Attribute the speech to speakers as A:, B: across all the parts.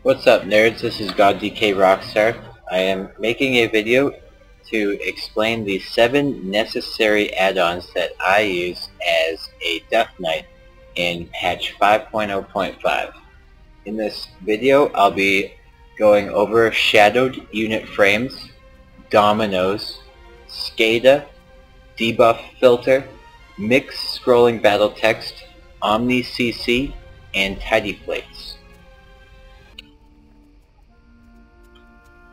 A: What's up, nerds? This is GodDK Rockstar. I am making a video to explain the 7 necessary add-ons that I use as a Death Knight in patch 5.0.5. In this video, I'll be going over shadowed unit frames, Dominos, SCADA, Debug Filter, mixed scrolling battle text, Omni CC, and tidy plates.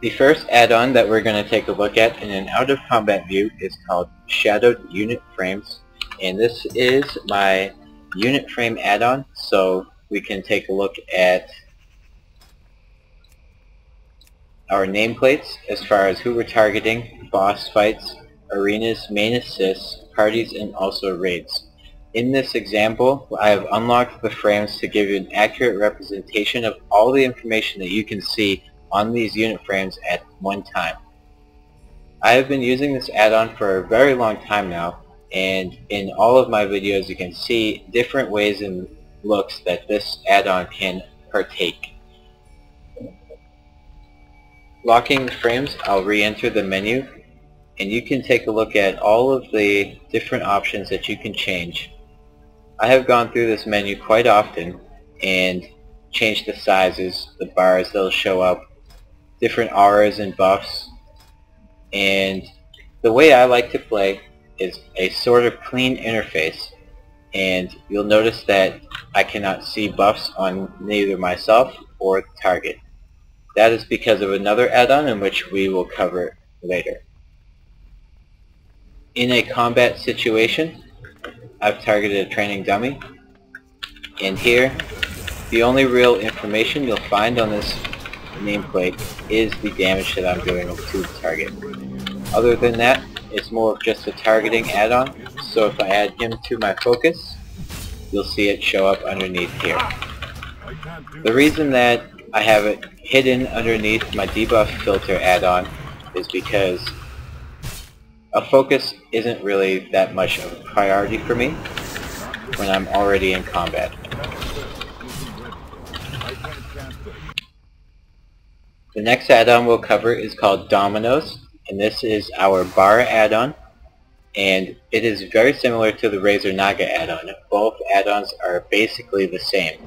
A: The first add-on that we're going to take a look at in an out-of-combat view is called Shadowed Unit Frames, and this is my unit frame add-on, so we can take a look at our nameplates as far as who we're targeting, boss fights, arenas, main assists, parties, and also raids. In this example, I have unlocked the frames to give you an accurate representation of all the information that you can see on these unit frames at one time. I have been using this add-on for a very long time now, and in all of my videos you can see different ways and looks that this add-on can partake. Locking the frames, I'll re-enter the menu, and you can take a look at all of the different options that you can change. I have gone through this menu quite often and changed the sizes, the bars that'll show up, different auras and buffs, and the way I like to play is a sort of clean interface, and you'll notice that I cannot see buffs on neither myself or the target. That is because of another add-on in which we will cover later. In a combat situation, I've targeted a training dummy, and here the only real information you'll find on this nameplate is the damage that I'm doing to the target. Other than that, it's more of just a targeting add-on, so if I add him to my focus, you'll see it show up underneath here. The reason that I have it hidden underneath my Debug Filter add-on is because a focus isn't really that much of a priority for me when I'm already in combat. The next add-on we'll cover is called Dominos, and this is our bar add-on, and it is very similar to the Razor Naga add-on. Both add-ons are basically the same.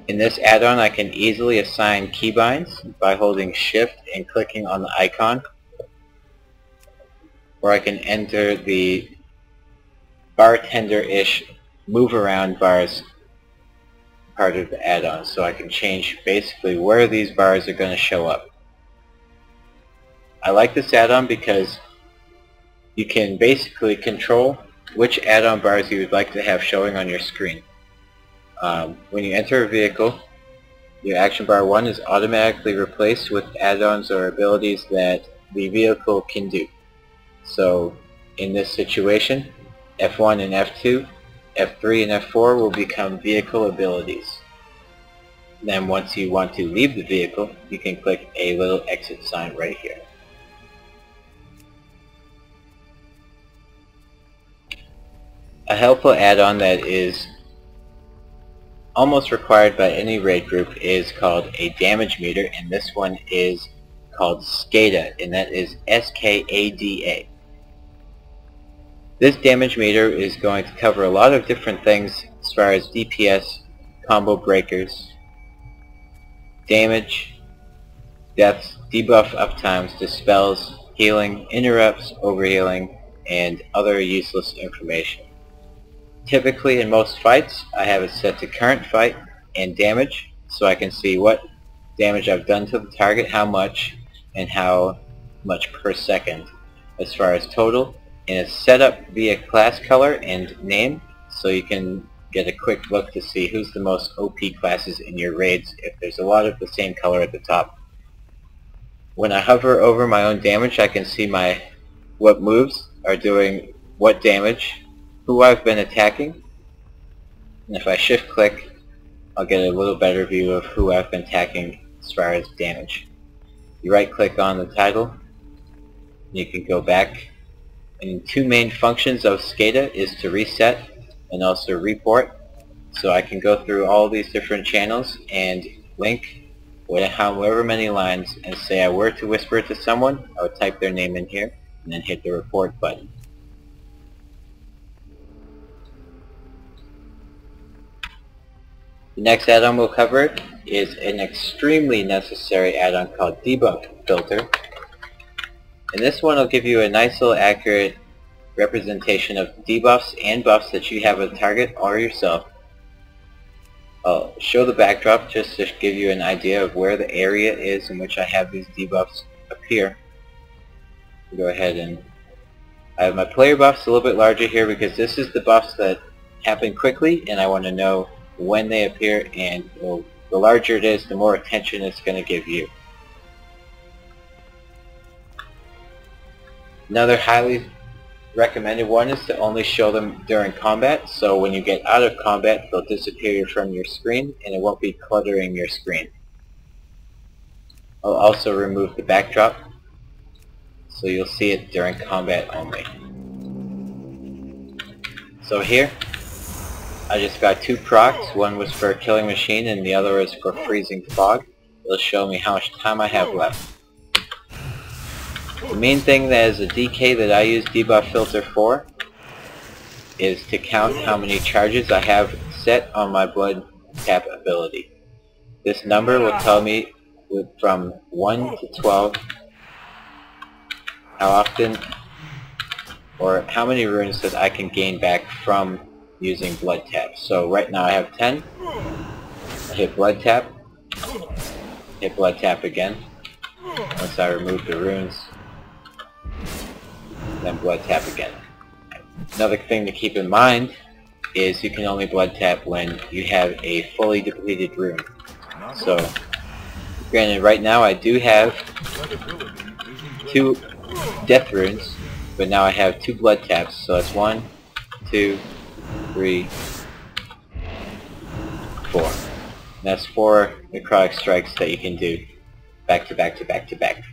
A: In this add-on I can easily assign keybinds by holding shift and clicking on the icon, or I can enter the bartender-ish move around bars part of the add-on, so I can change basically where these bars are going to show up. I like this add-on because you can basically control which add-on bars you would like to have showing on your screen. When you enter a vehicle, your action bar 1 is automatically replaced with add-ons or abilities that the vehicle can do. So in this situation, F1 and F2, F3 and F4 will become vehicle abilities. Then once you want to leave the vehicle, you can click a little exit sign right here. A helpful add-on that is almost required by any raid group is called a damage meter, and this one is called SCADA, and that is S-K-A-D-A. This damage meter is going to cover a lot of different things as far as DPS, combo breakers, damage, deaths, debuff uptimes, dispels, healing, interrupts, overhealing, and other useless information. Typically in most fights I have it set to current fight and damage, so I can see what damage I've done to the target, how much, and how much per second as far as total. And it's set up via class color and name, so you can get a quick look to see who's the most OP classes in your raids if there's a lot of the same color at the top. When I hover over my own damage, I can see what moves are doing what damage, who I've been attacking, and if I shift click, I'll get a little better view of who I've been attacking as far as damage. You right click on the title, you can go back. And two main functions of SCADA is to reset and also report. So I can go through all these different channels and link however many lines, and say I were to whisper it to someone, I would type their name in here and then hit the report button. The next add-on we'll cover is an extremely necessary add-on called Debug Filter. And this one will give you a nice little accurate representation of debuffs and buffs that you have a target or yourself. I'll show the backdrop just to give you an idea of where the area is in which I have these debuffs appear. Go ahead, and I have my player buffs a little bit larger here because this is the buffs that happen quickly and I want to know when they appear, and the larger it is, the more attention it's going to give you. Another highly recommended one is to only show them during combat, so when you get out of combat they'll disappear from your screen and it won't be cluttering your screen. I'll also remove the backdrop so you'll see it during combat only. So here I just got 2 procs. One was for Killing Machine and the other was for Freezing Fog. It'll show me how much time I have left. The main thing that is a DK that I use Debug Filter for is to count how many charges I have set on my blood tap ability. This number will tell me from 1 to 12 how often or how many runes that I can gain back from using blood tap. So right now I have 10. I hit blood tap, hit blood tap again once I remove the runes, then blood tap again. Another thing to keep in mind is you can only blood tap when you have a fully depleted rune. So granted right now I do have 2 death runes, but now I have 2 blood taps, so that's 1, 2, 3, 4. And that's 4 necrotic strikes that you can do back to back to back to back.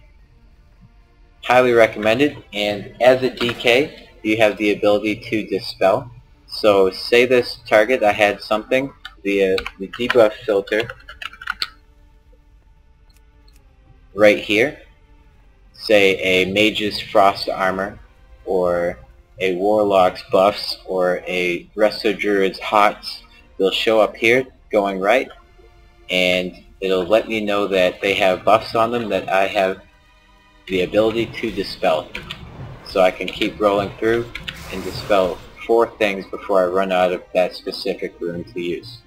A: Highly recommended, and as a DK you have the ability to dispel. So say this target I had something via the debuff filter right here, say a mage's frost armor or a warlock's buffs or a resto druid's hots. They'll show up here going right, and it'll let me know that they have buffs on them that I have the ability to dispel. So I can keep rolling through and dispel 4 things before I run out of that specific rune to use.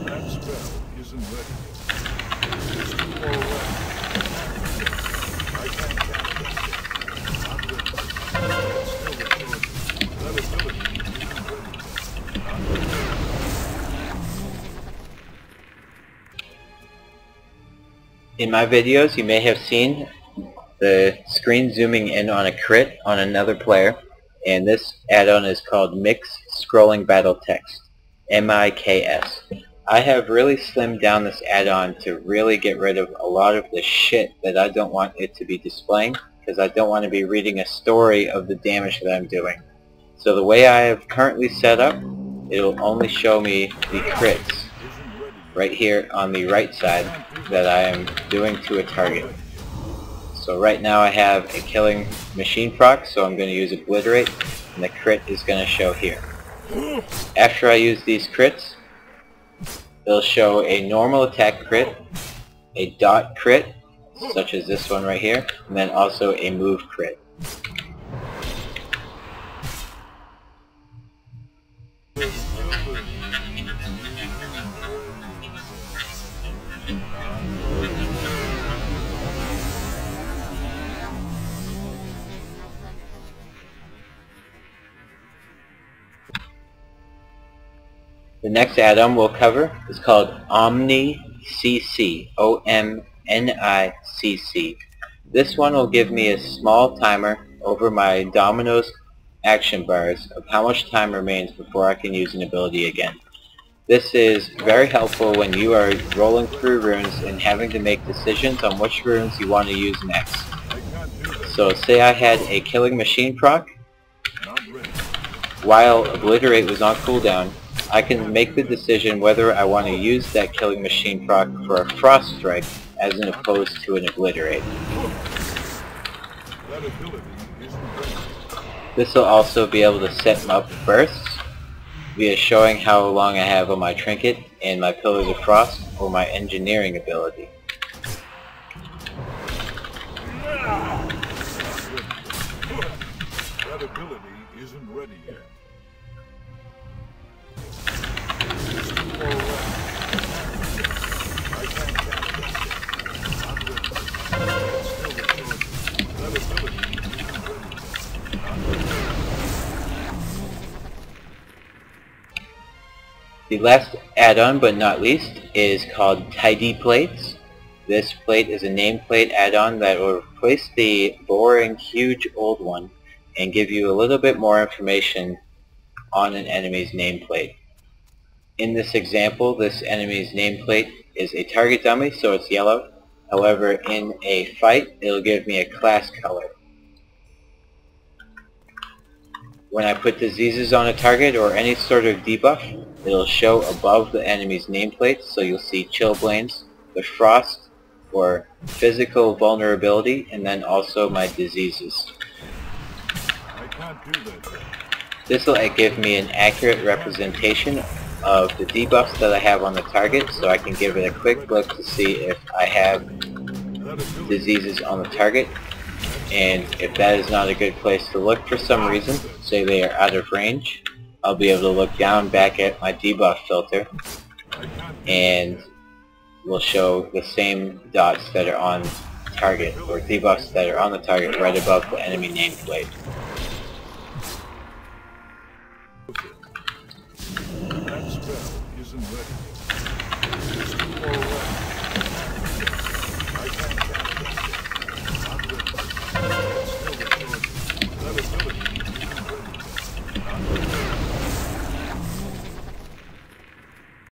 B: That spell isn't ready.
A: In my videos you may have seen the screen zooming in on a crit on another player, and this add-on is called Mix Scrolling Battle Text, MIKS. I have really slimmed down this add-on to really get rid of a lot of the shit that I don't want it to be displaying, because I don't want to be reading a story of the damage that I'm doing. So the way I have currently set up, it will only show me the crits right here on the right side that I am doing to a target. So right now I have a Killing Machine proc, so I'm going to use Obliterate, and the crit is going to show here. After I use these crits, it'll show a normal attack crit, a dot crit, such as this one right here, and then also a move crit. The next add-on we'll cover is called Omni CC, O-M-N-I-C-C. This one will give me a small timer over my Dominos action bars of how much time remains before I can use an ability again. This is very helpful when you are rolling through runes and having to make decisions on which runes you want to use next. So say I had a Killing Machine proc, While Obliterate was on cooldown, I can make the decision whether I want to use that killing machine proc for a Frost Strike as an opposed to an Obliterate.
B: That ability isn't ready.
A: This will also be able to set up bursts via showing how long I have on my trinket and my Pillars of Frost or my engineering ability.
B: That ability isn't ready yet. I can't cast that. Not ready. Still a choice. That ability isn't ready yet. Not ready.
A: The last add-on, but not least, is called Tidy Plates. This plate is a nameplate add-on that will replace the boring, huge old one and give you a little bit more information on an enemy's nameplate. In this example, this enemy's nameplate is a target dummy, so it's yellow. However, in a fight, it'll give me a class color. When I put diseases on a target or any sort of debuff, it'll show above the enemy's nameplate, so you'll see Chillblains, the Frost, or physical vulnerability, and then also my diseases.
B: I can't do that yet.
A: This will give me an accurate representation of the debuffs that I have on the target, so I can give it a quick look to see if I have diseases on the target. And if that is not a good place to look for some reason, say they are out of range, I'll be able to look down back at my debuff filter and will show the same dots that are on target, or debuffs that are on the target right above the enemy nameplate.